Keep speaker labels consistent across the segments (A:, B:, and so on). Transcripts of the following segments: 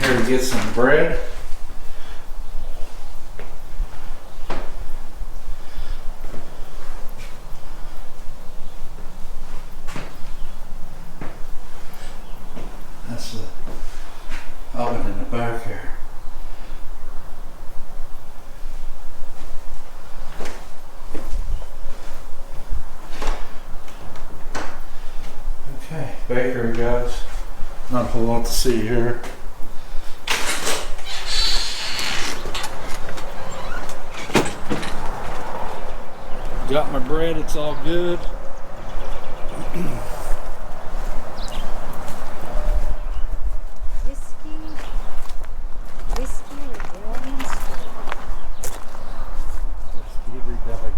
A: Here to get some bread. That's the oven in the back here. Okay, bakery guys. Not a whole lot to see here. Got my bread, it's all good.
B: Whiskey Rebellion Store.
A: Whiskey Rebellion.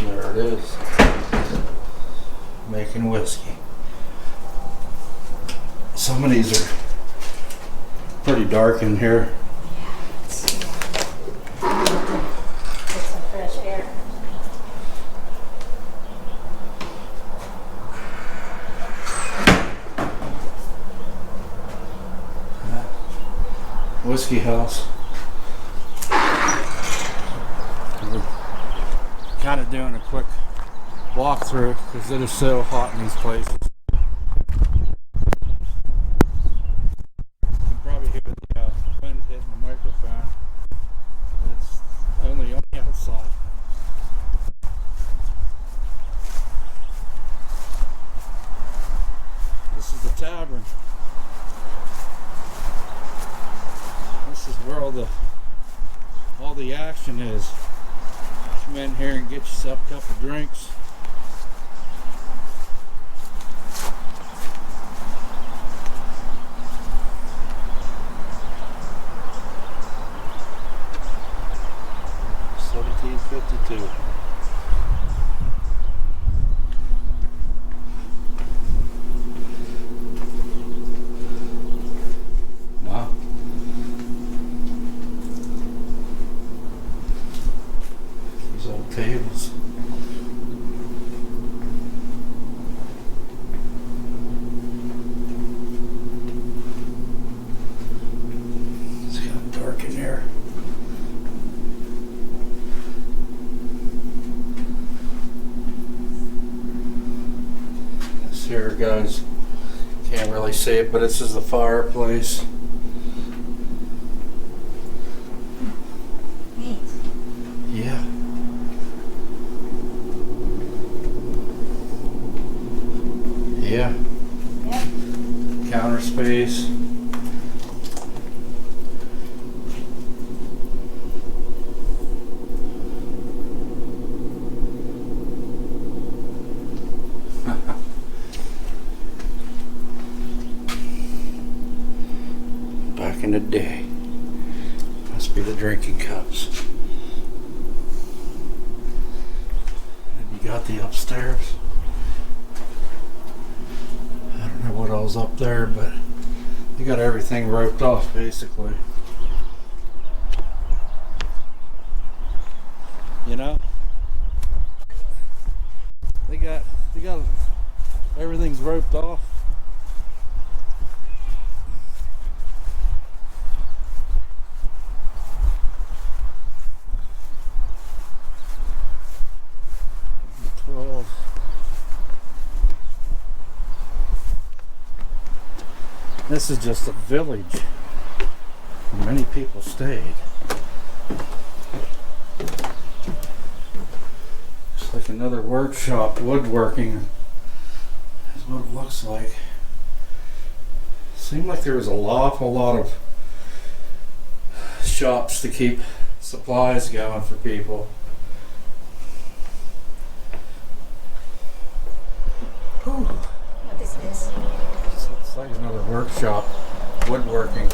A: There it is. Making whiskey. Some of these are pretty dark in here.
B: Get some fresh air.
A: Whiskey house. We're kind of doing a quick walkthrough because it is so hot in these places. You can probably hear the wind hitting the microphone. It's only on the outside. This is the tavern. This is where all the action is. Come in here and get yourself a couple drinks. $17.52. Wow. These old tables. It's kind of dark in here. This here, guys, can't really see it, but this is the fireplace.
B: Neat.
A: Yeah. Yeah.
B: Yep.
A: Counter space. Back in the day. Must be the drinking cups. And you got the upstairs. I don't know what all's up there, but you got everything roped off basically. You know? They got everything's roped off. This is just a village where many people stayed. It's like another workshop, woodworking is what it looks like. Seemed like there was an awful lot of shops to keep supplies going for people. Whew.
B: What is this?
A: It's like another workshop, woodworking.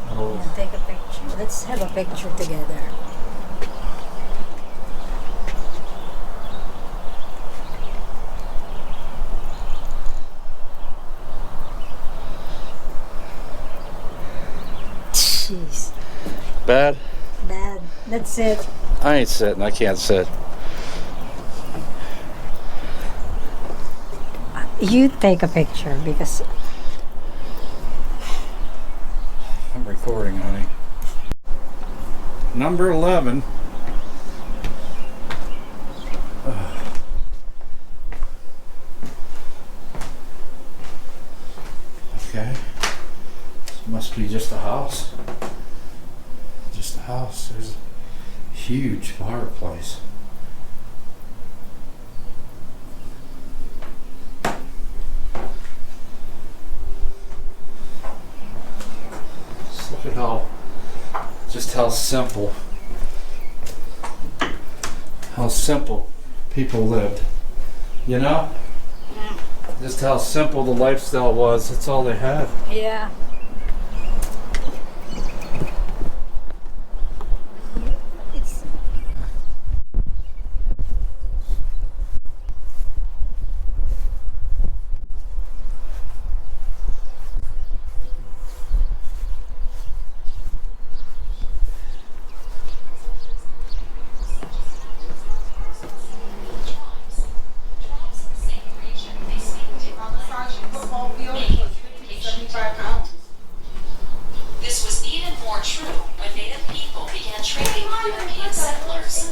A: Oh.
B: Yeah, take a picture. Let's have a picture together.
A: Bad?
B: Bad. That's it.
A: I ain't sitting. I can't sit.
B: You take a picture because
A: I'm recording, honey. Number 11. Okay. This must be just a house. Just a house. There's a huge fireplace. Just look at how simple people lived. You know? Just how simple the lifestyle was. That's all they had.
B: yeah. It's
C: This was even more true when native people began trading with European settlers.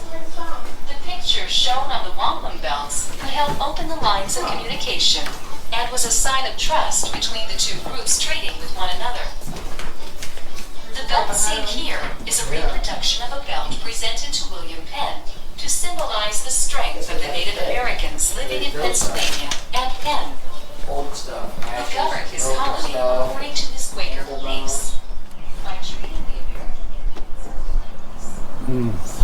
C: The picture shown on the wampum belts could help open the lines of communication and was a sign of trust between the two groups trading with one another. The belt seen here is a reproduction of a belt presented to William Penn to symbolize the strength of the Native Americans living in Pennsylvania, and Penn,
D: Old stuff.
C: who governed his colony according to his Quaker beliefs. By treating the Americans.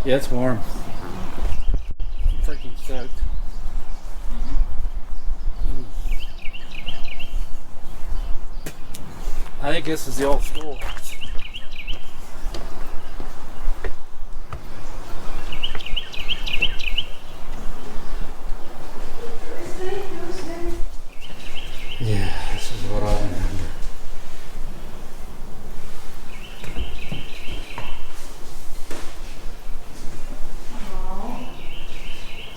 A: Yeah, it's warm. Freaking soaked. I think this is the old schoolhouse. Yeah, this is what I remember.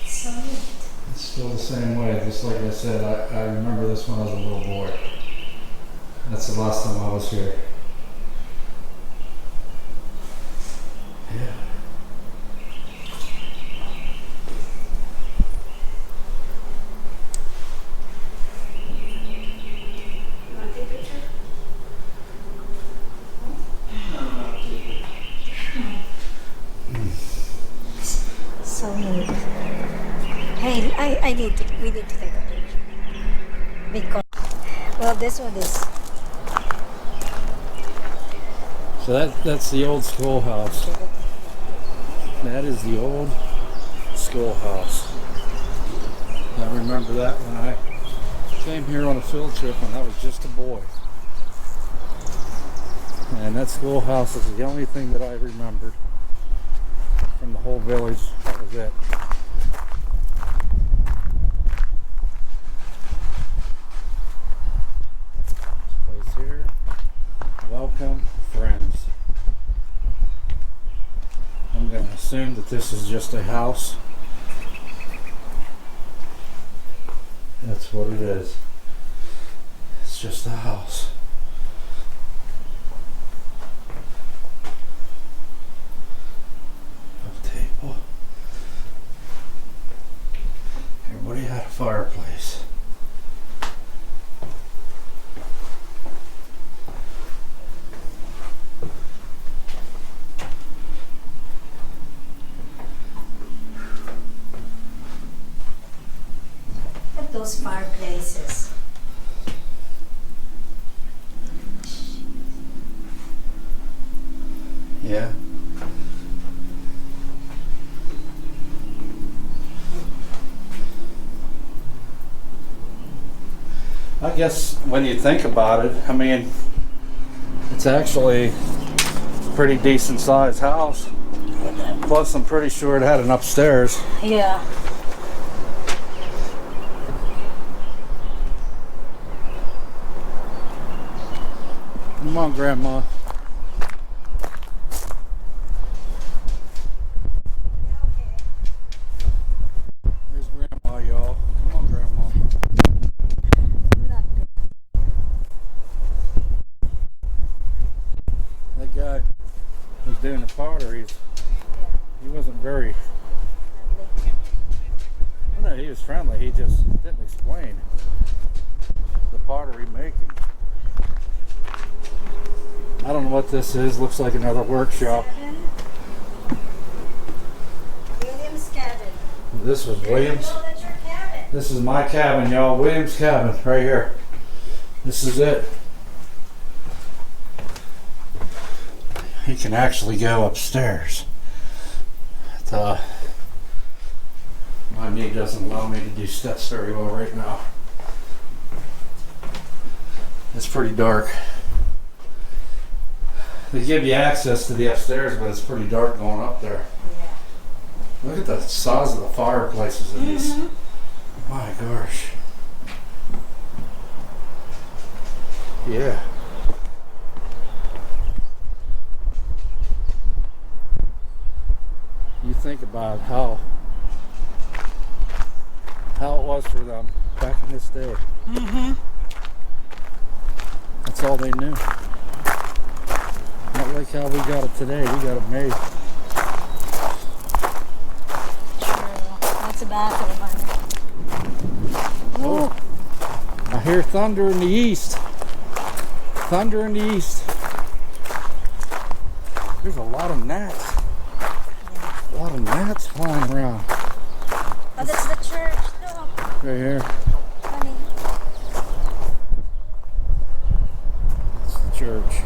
B: so neat.
A: It's still the same way, just like I said, I remember this when I was a little boy. That's the last time I was here. Yeah.
B: So neat. Hey, we need to take a picture. Because, well, this one is,
A: So that's the old schoolhouse. That is the old schoolhouse. I remember that when I came here on a field trip when I was just a boy. And that schoolhouse is the only thing that I remembered from the whole village. That was it. This place here. Welcome, friends. I'm going to assume that this is just a house. That's what it is. It's just a house. A table. Everybody had a fireplace.
B: look at those fireplaces.
A: Yeah. I guess when you think about it, I mean, it's actually a pretty decent sized house. Plus, I'm pretty sure it had an upstairs.
B: Yeah.
A: Come on, Grandma. There's Grandma, y'all. Come on, Grandma. That guy was doing the pottery. He wasn't very. Well, no, he was friendly. He just didn't explain the pottery making. I don't know what this is. Looks like another workshop.
B: William's cabin.
A: This was Williams.
B: Oh, that's your cabin.
A: This is my cabin, y'all. Williams' cabin, right here. This is it. He can actually go upstairs. My knee doesn't allow me to do steps very well right now. It's pretty dark. They give you access to the upstairs, but it's pretty dark going up there.
B: Yeah.
A: Look at the size of the fireplaces in these. My gosh. Yeah. You think about how it was for them back in this day. That's all they knew. Not like how we got it today. We got it made.
B: True. That's a bathroom.
A: Oh, I hear thunder in the east. Thunder in the east. There's a lot of gnats. A lot of gnats flying around.
B: Oh, that's the church. Look,
A: Right here.
B: honey.
A: It's the church.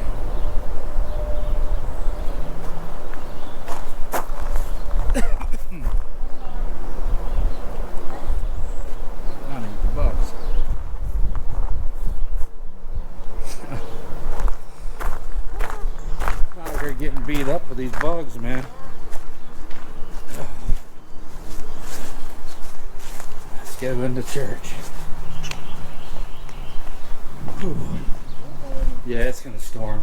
A: Not even the bugs. Out here getting beat up with these bugs, man. Let's go into church. Whew. Yeah, it's gonna storm.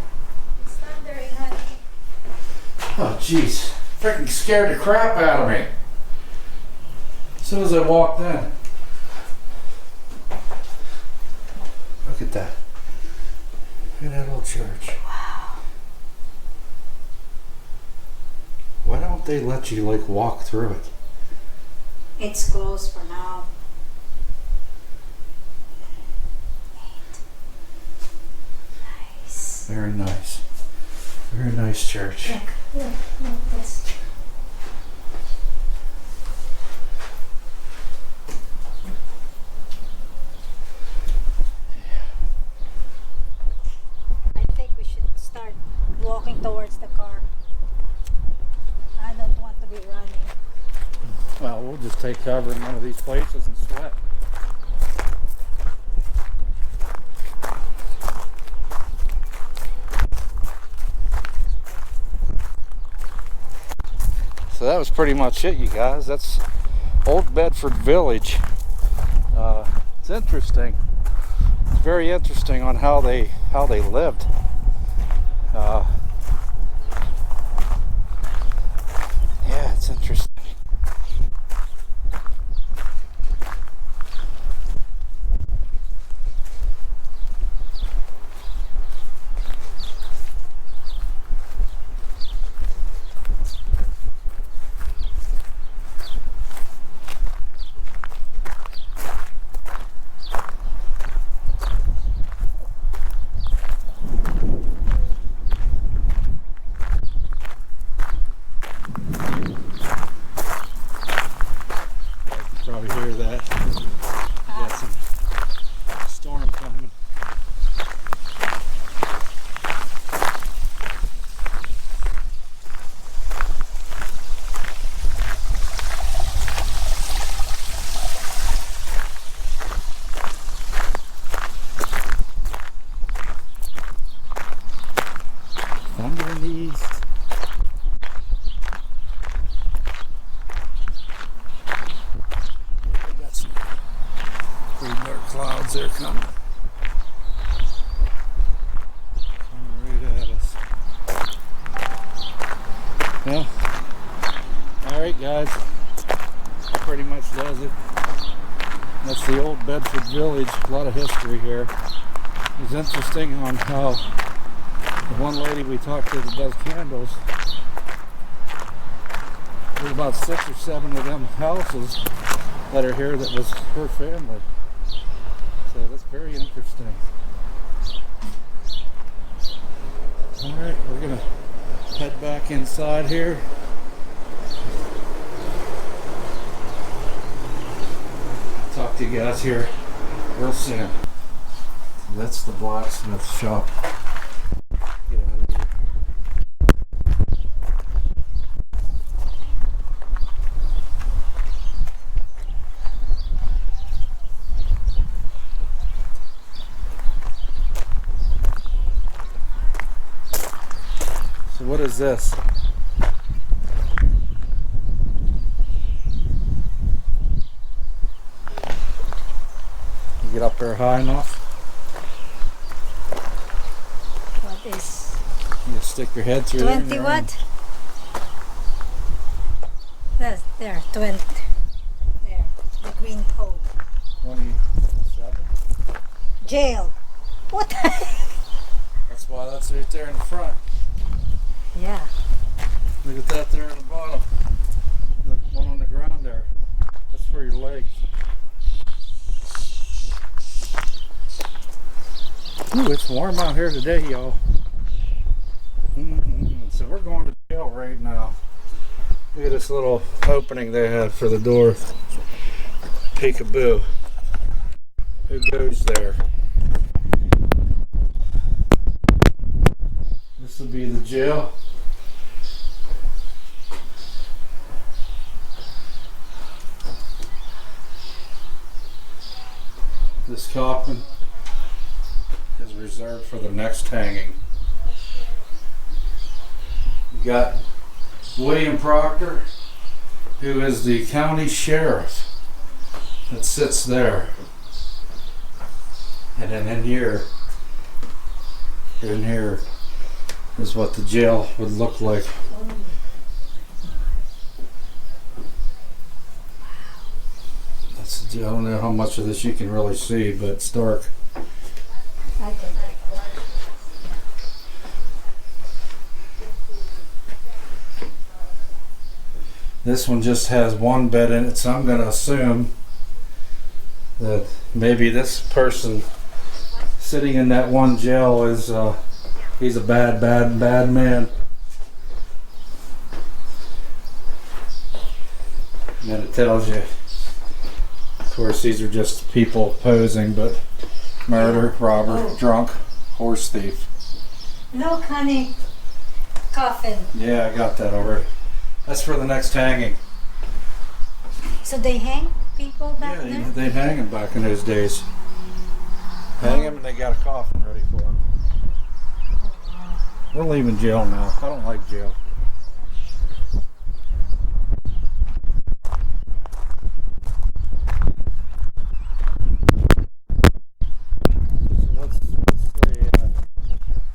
B: It's thundering, honey.
A: Oh, jeez. Freaking scared the crap out of me. As soon as I walked in. Look at that. Look at that old church.
B: Wow.
A: Why don't they let you, like, walk through it?
B: It's closed for now. Nice.
A: Very nice. Very nice church.
B: Look, that's... I think we should start walking towards the car. I don't want to be running.
A: Well, we'll just take cover in one of these places and sweat. So that was pretty much it, you guys. That's Old Bedford Village. It's interesting. It's very interesting on how they lived. Yeah, it's interesting. Probably hear that. We got some storm coming. Thunder in the east. Pretty dark clouds there coming. guys. Pretty much does it. That's the old Bedford Village. A lot of history here. It's interesting on how the one lady we talked to that does candles, there's about 6 or 7 of them houses that are here that was her family. So that's very interesting. Alright, we're gonna head back inside here. Talk to you guys here real soon. That's the blacksmith shop. Get out of here. So what is this? You get up there high enough?
B: What is
A: You stick your head through
B: 20
A: there.
B: what? That's there, 20. There, the green pole.
A: 27.
B: Jail. What the heck?
A: That's why that's right there in the front.
B: Yeah.
A: Look at that there in the bottom. The one on the ground there. That's for your legs. Ooh, it's warm out here today, y'all. So we're going to jail right now. Look at this little opening they had for the door. Peekaboo. Who goes there? This will be the jail. This coffin is reserved for the next hanging. You got William Proctor, who is the county sheriff, that sits there. And then in here is what the jail would look like. I don't know how much of this you can really see, but it's dark.
B: I can
A: This one just has one bed in it, so I'm going to assume that maybe this person sitting in that one jail is he's a bad man. And then it tells you, of course, these are just people posing, but murder, robber, drunk, horse thief.
B: Look, honey. Coffin.
A: Yeah, I got that already. That's for the next hanging.
B: So they hang people back
A: Yeah,
B: there?
A: they'd hang them back in those days. Hang them and they got a coffin ready for them. We're leaving jail now. I don't like jail. So what's the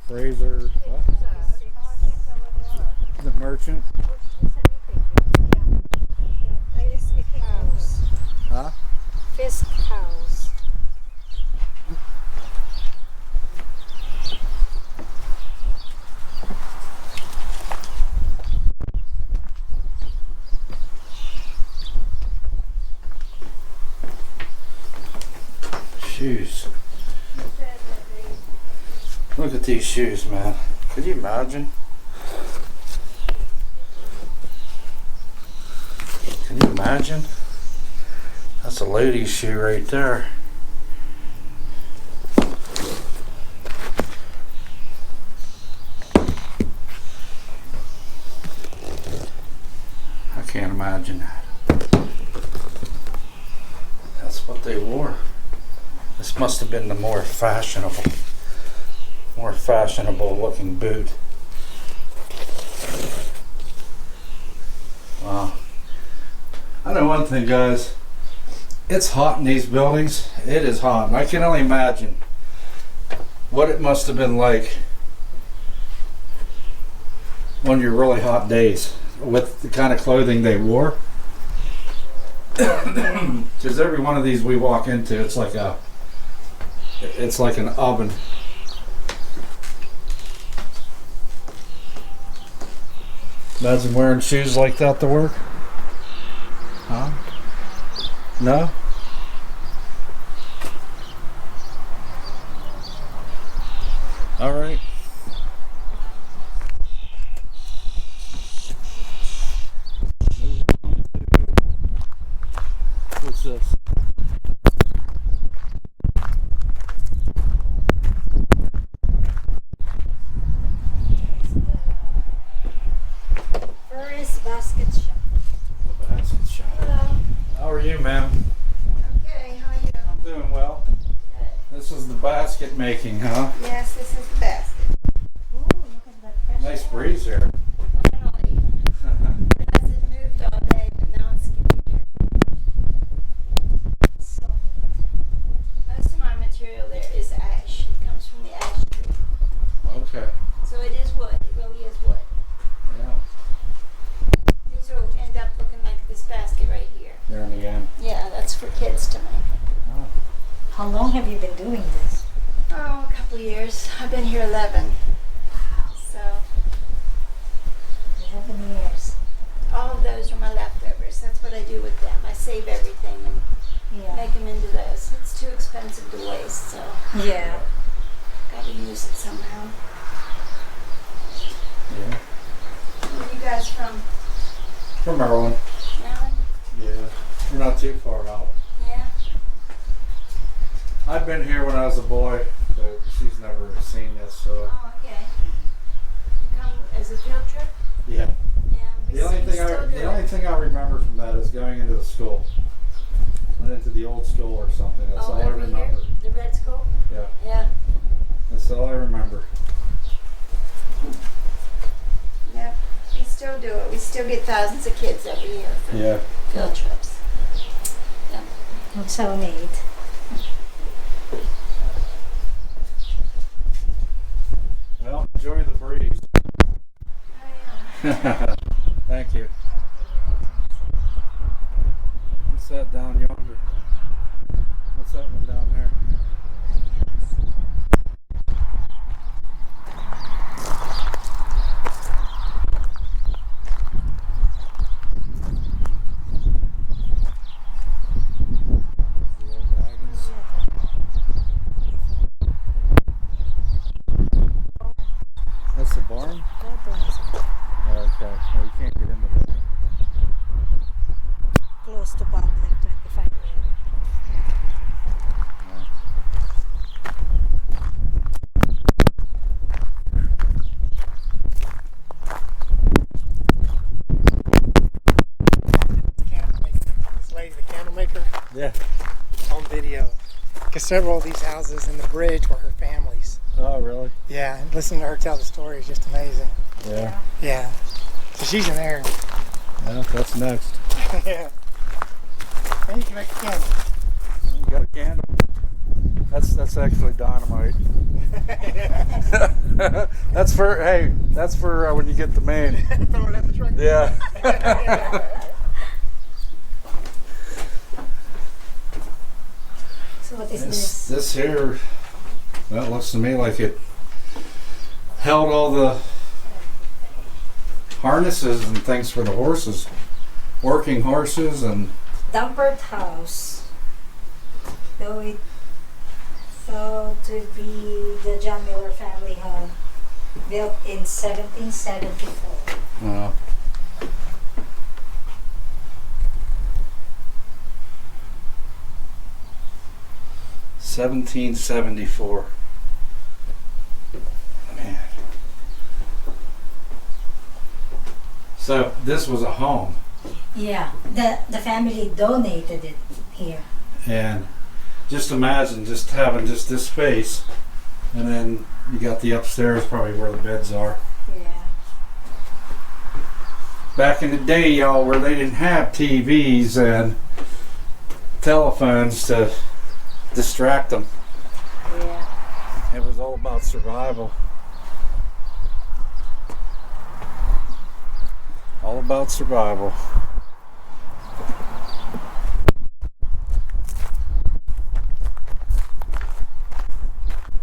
A: Fraser, what? The merchant?
B: House.
A: Huh?
B: Fisk House.
A: Shoes. Look at these shoes, man. Could you imagine? Can you imagine? That's a lady's shoe right there. I can't imagine that. That's what they wore. This must have been the more fashionable looking boot. Wow. I know one thing, guys. It's hot in these buildings. It is hot. And I can only imagine what it must have been like on your really hot days. with the kind of clothing they wore. Because every one of these we walk into, it's like an oven. Imagine wearing shoes like that to work. Huh? No? All right. What's this?
B: First basket shop.
A: The basket shop.
B: Hello.
A: How are you, ma'am?
B: Okay, how are you?
A: I'm doing well. This is the basket making, huh?
B: Yes, this is the basket. Ooh, look at that fresh
A: Nice
B: air.
A: breeze here.
B: Finally. It hasn't moved all day, but now it's getting here. So neat. Most of my material there is ash. It comes from the ash tree.
A: Okay.
B: So it is wood. It really is wood.
A: Yeah.
B: These will end up looking like this basket right here.
A: There in the end.
B: Yeah, that's for kids to make.
A: Oh.
B: How long have you been doing this? Oh, a couple of years. I've been here 11. So 11 years. All of those are my leftovers. That's what I do with them. I save everything and make them into those. It's too expensive to waste, so
D: Yeah.
B: got to use it somehow.
A: Yeah.
B: Where are you guys from?
A: From Maryland.
B: Maryland?
A: Yeah. We're not too far out.
B: Yeah.
A: I've been here when I was a boy, but she's never seen this, so
B: Oh, okay. You come as a field trip?
A: yeah.
B: Yeah. we
A: The only
B: still do
A: the only
B: it.
A: thing I remember from that is going into the school. Went into the old school or something. That's all I
B: every year?
A: remember.
B: The red school?
A: Yeah.
B: Yeah.
A: That's all I remember.
B: Yep. We still do it. We still get thousands of kids every year for
A: Yeah.
B: field trips.
D: That's so neat.
A: Well, enjoy the breeze.
B: Oh, yeah.
A: Thank you. What's that down yonder? What's that one down there? The old wagons. That's the barn? Oh, okay. Well, you can't get in the building.
D: Close to public, 25 years.
E: This lady, the candle maker,
A: Yeah.
E: on video. Because several of these houses in the bridge were her family's.
A: Oh, really?
E: Yeah, and listening to her tell the story is just amazing.
A: Yeah.
E: Yeah. So she's in there.
A: Yeah, that's next.
E: Yeah. And you can make a candle.
A: You got a candle? That's actually dynamite. That's for when you get the main.
E: Throw it at the truck.
A: Yeah.
D: So what is this?
A: This here, well, it looks to me like it held all the harnesses and things for the horses, working horses, and
D: Dumpert House. Though it thought to be the John Miller family home, built in 1774.
A: 1774. Man. So this was a home,
D: Yeah, the family donated it here.
A: and just imagine just having just this space, and then you got the upstairs, probably where the beds are.
D: Yeah.
A: Back in the day, y'all, where they didn't have TVs and telephones to distract them.
D: Yeah.
A: It was all about survival. All about survival.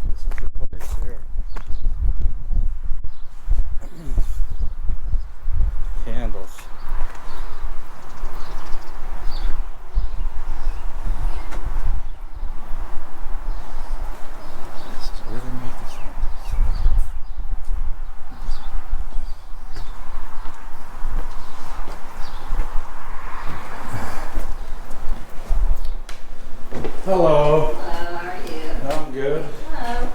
A: This is the place here. Candles. This is where they make the candles. Hello.
B: How are you?
A: I'm good.
B: Hello.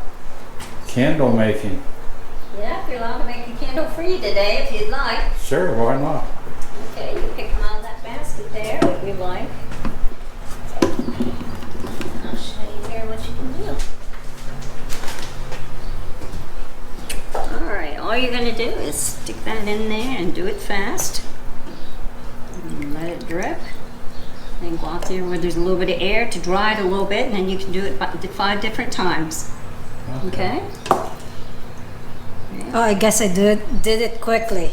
A: Candle making.
B: Yeah, if you're allowed to make a candle for you today, if you'd like.
A: Sure, why not?
B: Okay, you pick them out of that basket there, if you like. I'll show you here what you can do. Alright, all you're going to do is stick that in there and do it fast. And let it drip. Then go out there where there's a little bit of air to dry it a little bit, and then you can do it 5 different times. Okay?
D: Oh, I guess I did it quickly.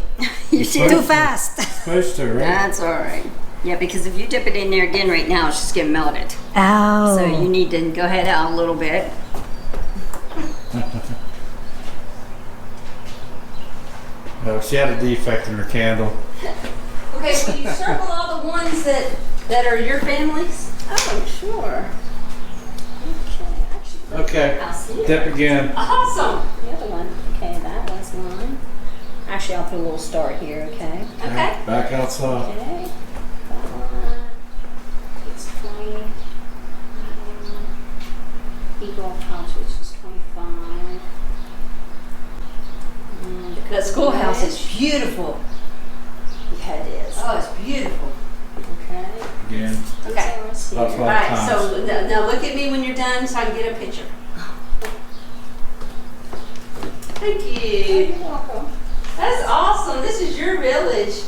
B: You
A: Supposed
B: should.
D: Too fast.
A: Supposed to, right?
B: That's alright. Yeah, because if you dip it in there again right now, it's just getting melted.
D: Ow.
B: So you need to go ahead out a little bit.
A: Oh, she had a defect in her candle.
B: Okay, will you circle all the ones that are your family's? Oh, sure. Okay, actually.
A: Okay,
B: I'll see it.
A: dip again.
B: Awesome. The other one. Okay, that was one. Actually, I'll put a little star here, okay? Okay.
A: Back outside.
B: Okay. That one. It's 20. Eagle House, which is 25.
F: The schoolhouse is beautiful.
B: Yeah, it is.
F: Oh, it's beautiful.
B: Okay.
A: Again.
F: Okay.
A: That's
F: All
A: five
F: right,
A: times.
F: so now look at me when you're done so I can get a picture. Thank you.
B: You're welcome.
F: That's awesome. This is your village.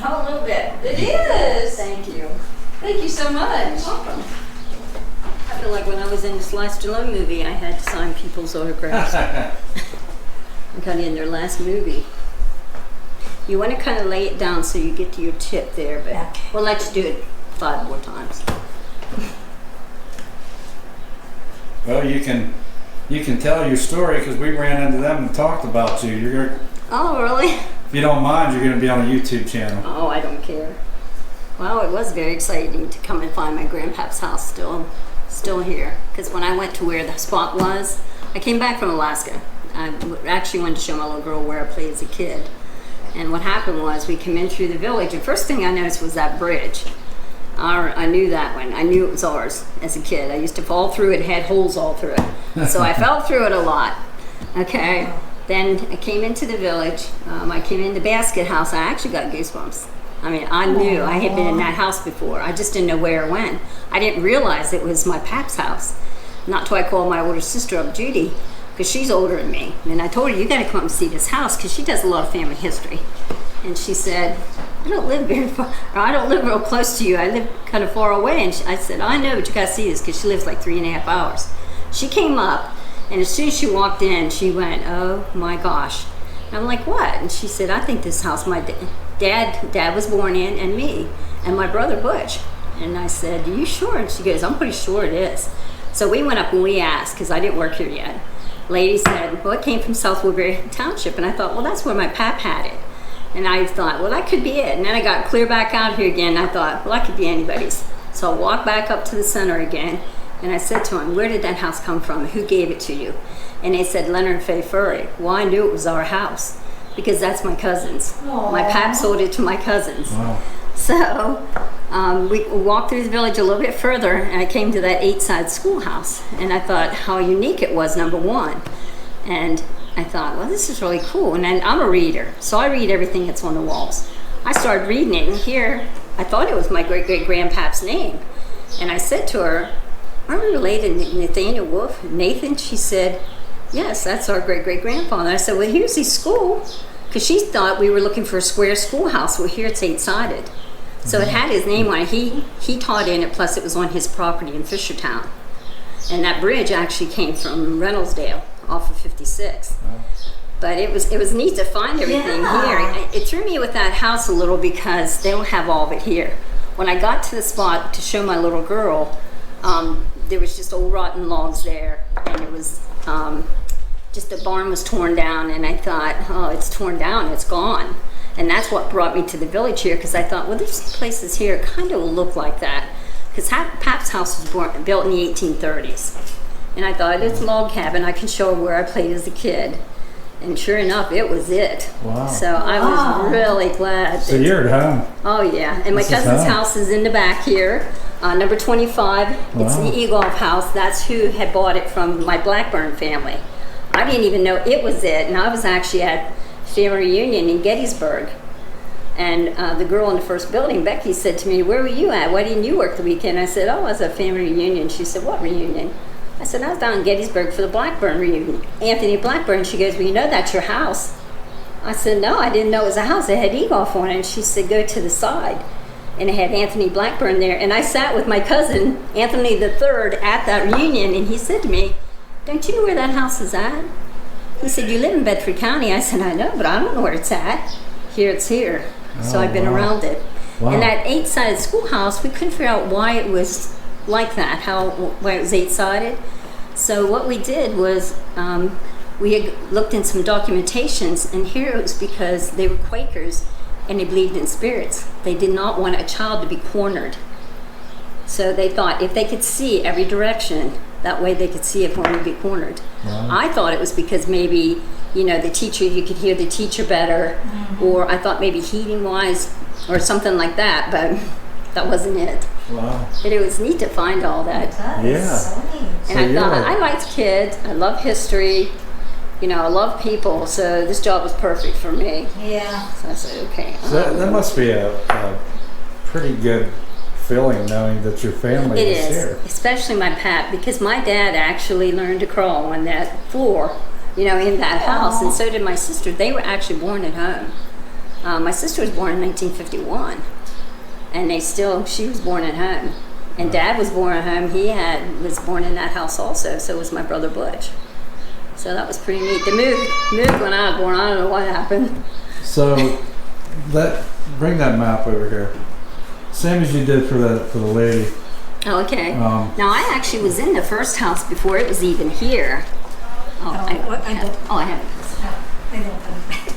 B: Oh, a little bit.
F: It is.
B: Thank you.
F: Thank you so much.
B: Welcome. I feel like when I was in this last Stallone movie, I had to sign people's autographs. I got in their last movie. You want to kind of lay it down so you get to your tip there, but
D: Okay.
B: we'll let you do it 5 more times.
A: Well, you can tell your story because we ran into them and talked about you. You're gonna,
B: Oh, really?
A: if you don't mind, you're going to be on a YouTube channel.
B: Oh, I don't care. Well, it was very exciting to come and find my grandpa's house still here. Because when I went to where the spot was, I came back from Alaska. I actually wanted to show my little girl where I played as a kid. And what happened was we came in through the village, and first thing I noticed was that bridge. I knew that one. I knew it was ours as a kid. I used to fall through it, had holes all through it. So I fell through it a lot. Okay. Then I came into the village. I came in the basket house. I actually got goosebumps. I mean, I knew I had been in that house before. I just didn't know where or when. I didn't realize it was my pap's house. Not till I called my older sister up, Judy, because she's older than me. And I told her, you got to come up and see this house, because she does a lot of family history. And she said, I don't live very far, or I don't live real close to you. I live kind of far away. And I said, I know, but you got to see this, because she lives like 3.5 hours. She came up, and as soon as she walked in, she went, oh my gosh. And I'm like, what? And she said, I think this house my dad was born in, and me, and my brother Butch. And I said, are you sure? And she goes, I'm pretty sure it is. So we went up and we asked, because I didn't work here yet. Lady said, well, it came from South Woodbury Township. And I thought, well, that's where my pap had it. And I thought, well, that could be it. And then I got clear back out here again. And I thought, well, that could be anybody's. So I walked back up to the center again. And I said to him, where did that house come from? Who gave it to you? And they said, Leonard and Faye Furry. Well, I knew it was our house, because that's my cousin's. My pap sold it to my cousins.
A: Wow.
B: So we walked through the village a little bit further, and I came to that 8-side schoolhouse. And I thought how unique it was, number one. And I thought, well, this is really cool. And then I'm a reader, so I read everything that's on the walls. I started reading it, and here I thought it was my great-great-grandpap's name. And I said to her, aren't we related to Nathaniel Wolf? Nathan? She said, yes, that's our great-great-grandfather. I said, well, here's his school. Because she thought we were looking for a square schoolhouse. Well, here it's 8-sided. So it had his name on it. He taught in it, plus it was on his property in Fishertown. And that bridge actually came from Reynoldsdale off of 56. But it was neat to find everything
D: Yeah.
B: here. It threw me with that house a little because they don't have all of it here. When I got to the spot to show my little girl, there was just old rotten logs there, and it was just the barn was torn down, and I thought, oh, it's torn down, it's gone. And that's what brought me to the village here, because I thought, well, there's places here kind of look like that. Because Pap's house was built in the 1830s. And I thought, it's a log cabin, I can show her where I played as a kid. And sure enough, it was it.
A: Wow.
B: So I was really glad.
A: So you're at home.
B: Oh yeah, and my
A: This is
B: cousin's
A: home.
B: house is in the back here, number 25. It's
A: Wow.
B: the Egolf house. That's who had bought it from my Blackburn family. I didn't even know it was it, and I was actually at family reunion in Gettysburg. And the girl in the first building, Becky, said to me, "Where were you at? Why didn't you work the weekend?" I said, "Oh, I was at a family reunion." She said, "What reunion?" I said, "I was down in Gettysburg for the Blackburn reunion. Anthony Blackburn." She goes, "Well, you know that's your house." I said, "No, I didn't know it was a house. It had Egolf on it." And she said, "Go to the side." And it had Anthony Blackburn there. And I sat with my cousin, Anthony the Third, at that reunion, and he said to me, "Don't you know where that house is at?" He said, "You live in Bedford County." I said, "I know, but I don't know where it's at. Here it's here." So
A: Oh,
B: I've been
A: wow.
B: around it.
A: Wow.
B: And that 8-sided schoolhouse, we couldn't figure out why it was like that, why it was 8-sided. So what we did was we had looked in some documentations, and here it was because they were Quakers and they believed in spirits. They did not want a child to be cornered. So they thought if they could see every direction, that way they could see if one would be cornered.
A: Wow.
B: I thought it was because maybe, the teacher, you could hear the teacher better, or I thought maybe heating wise or something like that, but that wasn't it.
A: Wow.
B: But it was neat to find all that.
D: That is
A: Yeah.
D: so neat.
B: And
A: So
B: I
A: you're
B: thought,
A: like-
B: I liked kids, I love history, I love people, so this job was perfect for me.
D: Yeah.
B: So I said, okay.
A: So that must be a pretty good feeling knowing that your family
B: It
A: is
B: is,
A: here.
B: especially my Pat, because my dad actually learned to crawl on that floor, in that house, and so did my sister. They were actually born at home. My sister was born in 1951, and she was born at home. And Dad was born at home. He was born in that house also, so was my brother Butch. So that was pretty neat. They moved when I was born. I don't know what happened.
A: So bring that map over here. Same as you did for the lady.
B: Oh, okay.
A: Um,
B: Now I actually was in the first house before it was even here. Oh,
D: I don't.
B: I have it.
D: I don't know.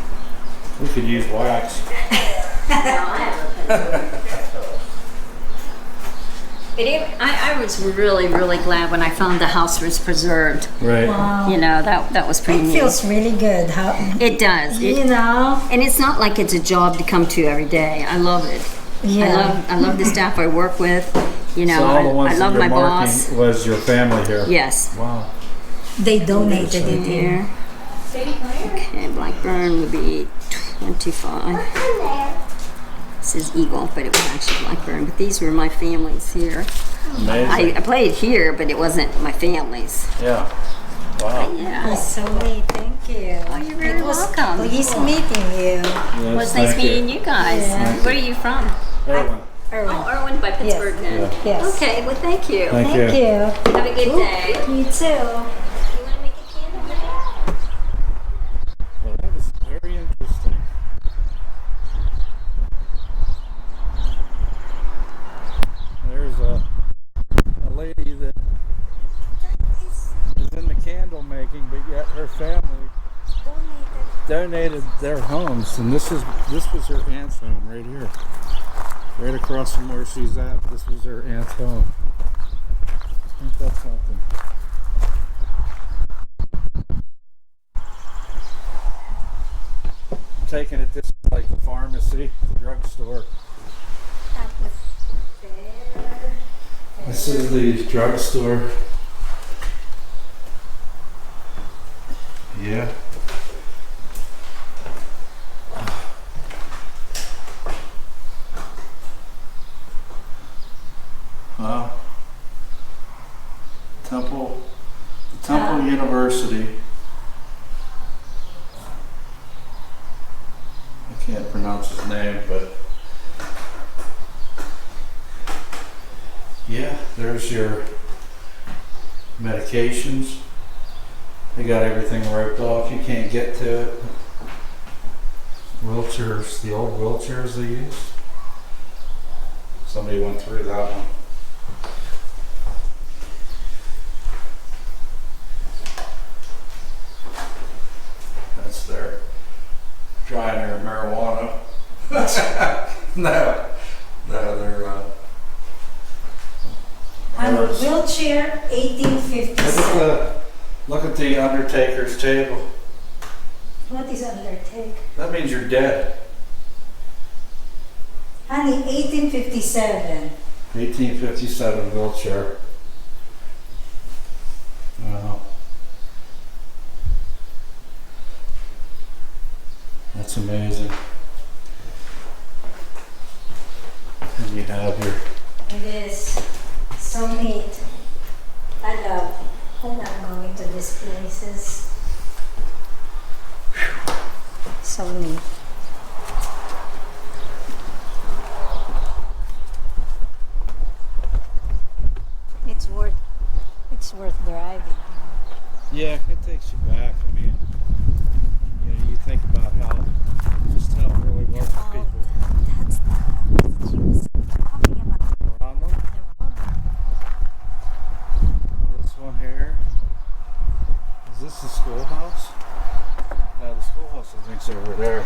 A: We could use wax.
B: No, I have a But I was really, really glad when I found the house was preserved.
A: Right.
D: Wow.
B: That was pretty
D: It
B: neat.
D: feels really good. How,
B: It does. And it's not like it's a job to come to every day. I love it.
D: Yeah.
B: I love the staff I work with.
A: So all the ones
B: I love
A: that
B: my
A: you're marking
B: boss.
A: was your family here.
B: Yes.
A: Wow.
D: They donated it here.
B: Here. Okay, Blackburn would be 25. This is Eagle, but it was actually Blackburn. But these were my families here.
A: Amazing.
B: I played here, but it wasn't my family's.
A: Yeah. Wow.
B: Yeah.
D: It's so neat. Thank you.
B: Oh, you're very
D: It was
B: welcome.
D: Pleased meeting you.
A: Yes,
B: Well, it's nice
A: thank
B: meeting you guys.
D: Yeah.
B: Where are you from?
A: Everyone.
D: Erwin.
B: Oh, Irwin by Pittsburgh then.
A: Yeah.
D: Yes.
B: Okay, well, thank you.
A: Thank
D: Thank
A: you.
D: you.
B: Have a good day.
D: You too.
B: You want to make a candle with that?
A: Well, that was very interesting. There's a lady that is in the candle making, but yet her family donated their homes, and this was her aunt's home right here, right across from where she's at. This was her aunt's home. Ain't that something? I'm taking it this is like the pharmacy, the drugstore. This is the drugstore. Yeah. Wow. Temple University. I can't pronounce his name, but yeah, there's your medications. They got everything roped off. You can't get to it. Wheelchairs, the old wheelchairs they used. Somebody went through that one. That's their drying their marijuana. No, they're
D: On a
A: hers.
D: wheelchair, 1857.
A: Look at the Undertaker's table.
D: What is undertake?
A: That means you're dead.
D: Honey, 1857.
A: 1857 wheelchair. Wow. That's amazing. And you have your
D: It is so neat. I love going to these places. So neat. It's worth driving.
A: yeah, it takes you back. I mean, you think about how it really was for people
D: That's the house she was talking about.
A: around them. This one here. Is this the schoolhouse? No, the schoolhouse I think's over there.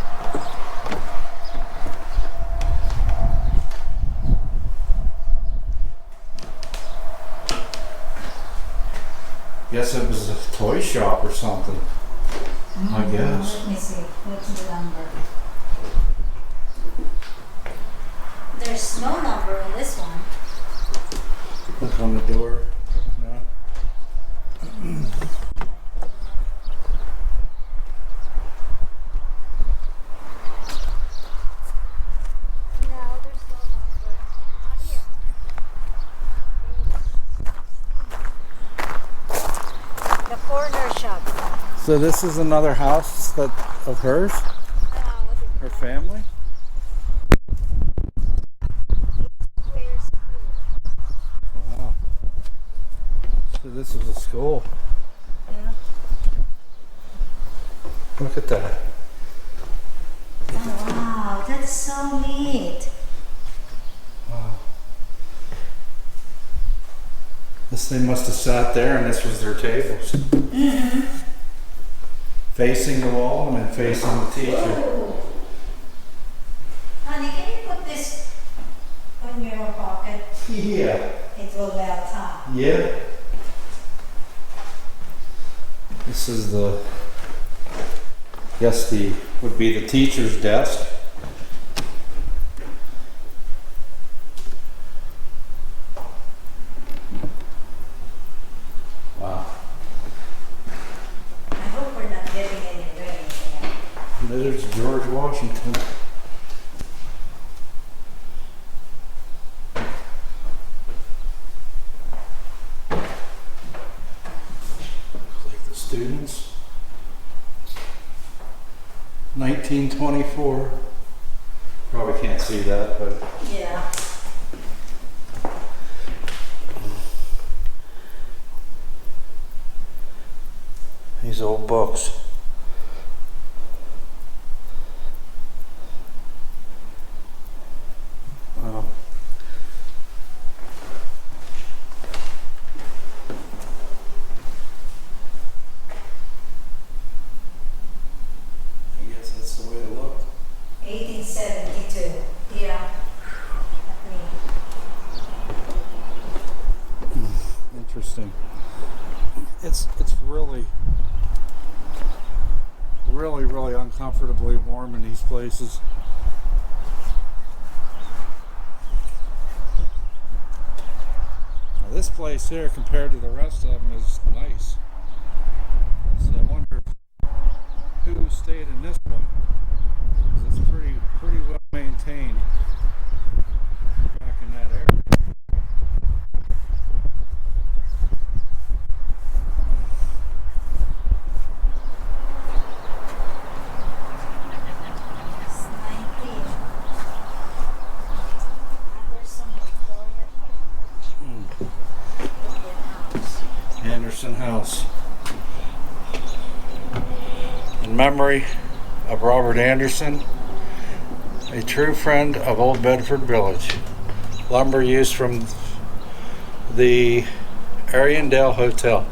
A: Guess it was a toy shop or something. I guess.
D: Let me see. What's the number? There's no number on this one.
A: Look on the door. No.
D: No, there's no number. Here. The corner shop.
A: So this is another house that of hers, her family. Wow. So this is a school.
D: Yeah.
A: Look at that.
D: Oh, wow, that's so neat.
A: Wow. This thing must have sat there and this was their tables.
D: Mm-hmm.
A: Facing the wall and then facing the teacher.
D: Whoa. Honey, can you put this on your pocket?
A: Yeah.
D: It will melt, huh?
A: Yeah. This is would be the teacher's desk. Wow.
D: I hope we're not getting any rain here.
A: There's George Washington. Like the students. 1924. Probably can't see that, but
D: Yeah.
A: these old books. Wow. I guess that's the way it looked.
D: 1872. Yeah.
A: Interesting. It's really uncomfortably warm in these places. Now this place here compared to the rest of them is nice. So I wonder who stayed in this one. 'Cause it's pretty well maintained back in that area.
D: It's 19. Anderson Victoria Indian House.
A: Anderson House. in memory of Robert Anderson, a true friend of Old Bedford Village. Lumber used from the Ariandale Hotel.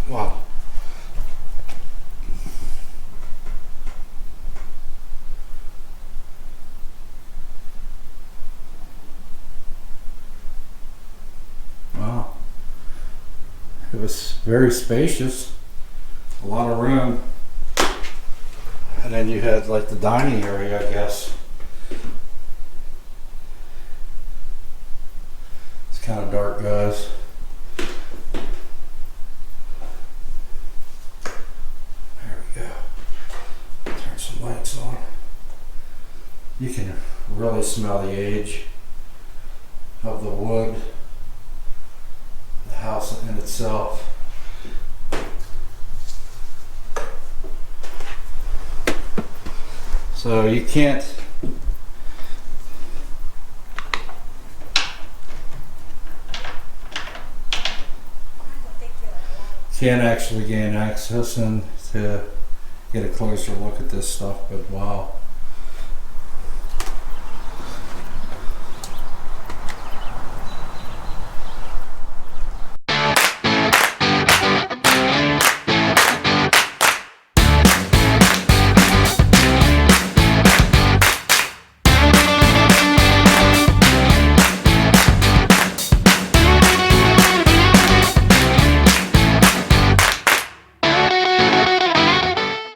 A: Wow. Wow. It was very spacious, a lot of room. And then you had like the dining area, I guess. It's kind of dark, guys. There we go. Turn some lights on. You can really smell the age of the wood, the house in itself. So you can't actually gain access and to get a closer look at this stuff, but wow.